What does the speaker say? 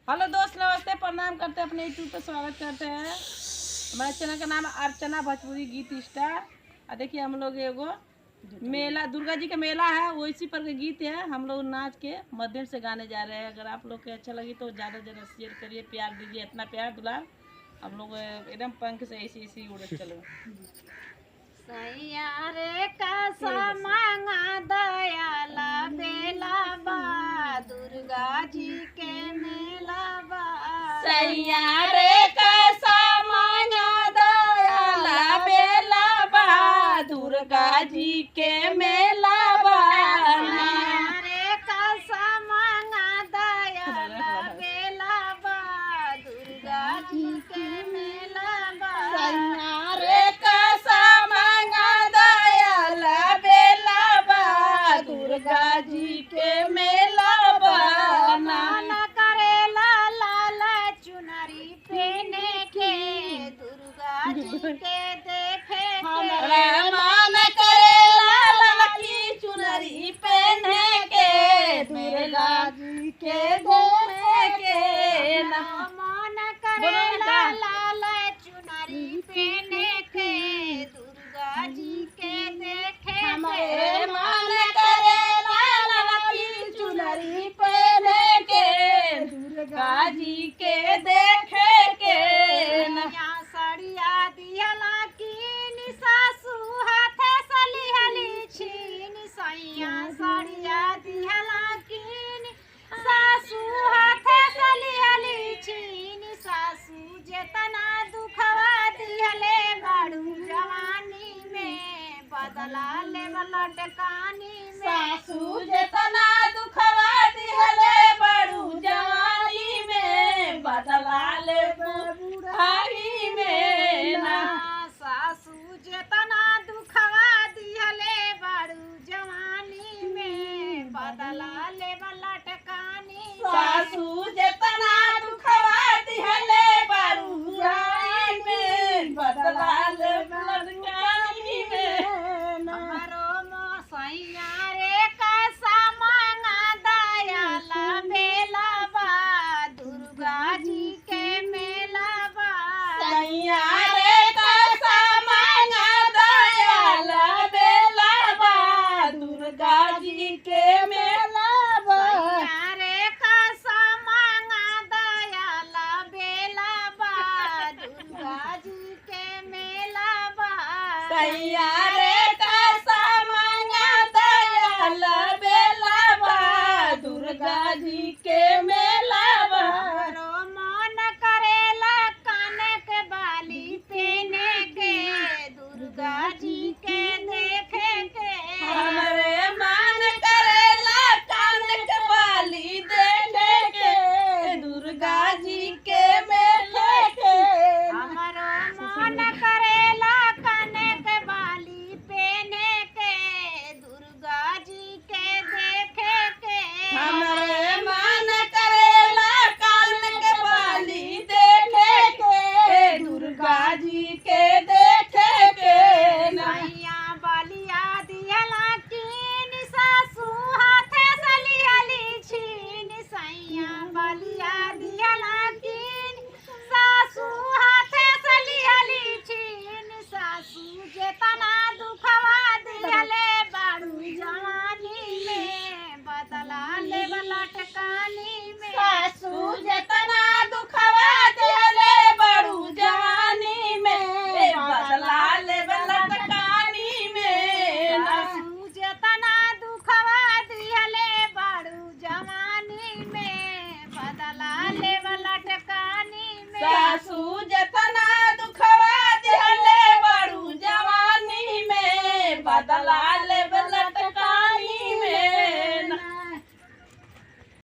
Hello दोस्त, नमस्ते, प्रणाम करते हैं, अपने यूट्यूब पे स्वागत करते हैं। हमारे चैनल का नाम है अर्चना भोजपुरी गीत स्टार। और देखिए हम लोग एगो मेला, दुर्गा जी का मेला है, वो इसी पर के गीत है, हम लोग नाच के माध्यम से गाने जा रहे हैं। अगर आप लोग के अच्छा लगी तो ज़्यादा ज़्यादा शेयर करिए, प्यार दीजिए, इतना प्यार दुलार। हम लोग एकदम पंख से ऐसी उड़े चलो। सैया रे कैसा मांगा दयाला बेला बा दुर्गा जी के मेला बा। सैया रे कैसा मांगा दयाला बेला बा दुर्गा जी के मेला बा। सैया रे कैसा मांगा दयाला बेला बा दुर्गा जी के मेला बा। सैया रे कैसा मांगा दयाला बेला बा दुर्गा जी के मेला बा। मन करेला लाल चुनरी पहने के दुर्गा जी के देखे रे मन करे लाल की चुनरी पहने के दुर्गा जी के देखे के ना। मन करेला लाल चुनरी पहने के दुर्गा जी के देखे हमारे मन करे लाल की चुनरी पहने के दुर्गा जी के देखे के ना। सड़िया दिहला की सासू हाथे सलिहली छीन सैया सड़िया दिहला की सासू हाथे सलिहली छीन सासू जेतना दुखवा दिहले बाड़ू जवानी में बदला ले लटकानी में। सासू जेतना दुखवा दिहले बड़ू जवानी में बदला ले बुढ़ाई में ना। सासू जेतना दुखवा दिहले बाड़ू जवानी में बदला ले लटकानी। सासू जेतना दुखवा दिहले बड़ू जवानी में बदला ले बुढ़ाई में ना। हमारो मोसैया रे कैसा मांगा दयाला बेला बा दुर्गा जी के मेला बा। सैया रे कैसा मांगा दयाला बेला बा दुर्गा जी के मेला बा। सैया रे कैसा मांगा दयाला बेला बा दुर्गा जी के मेला बा। सैया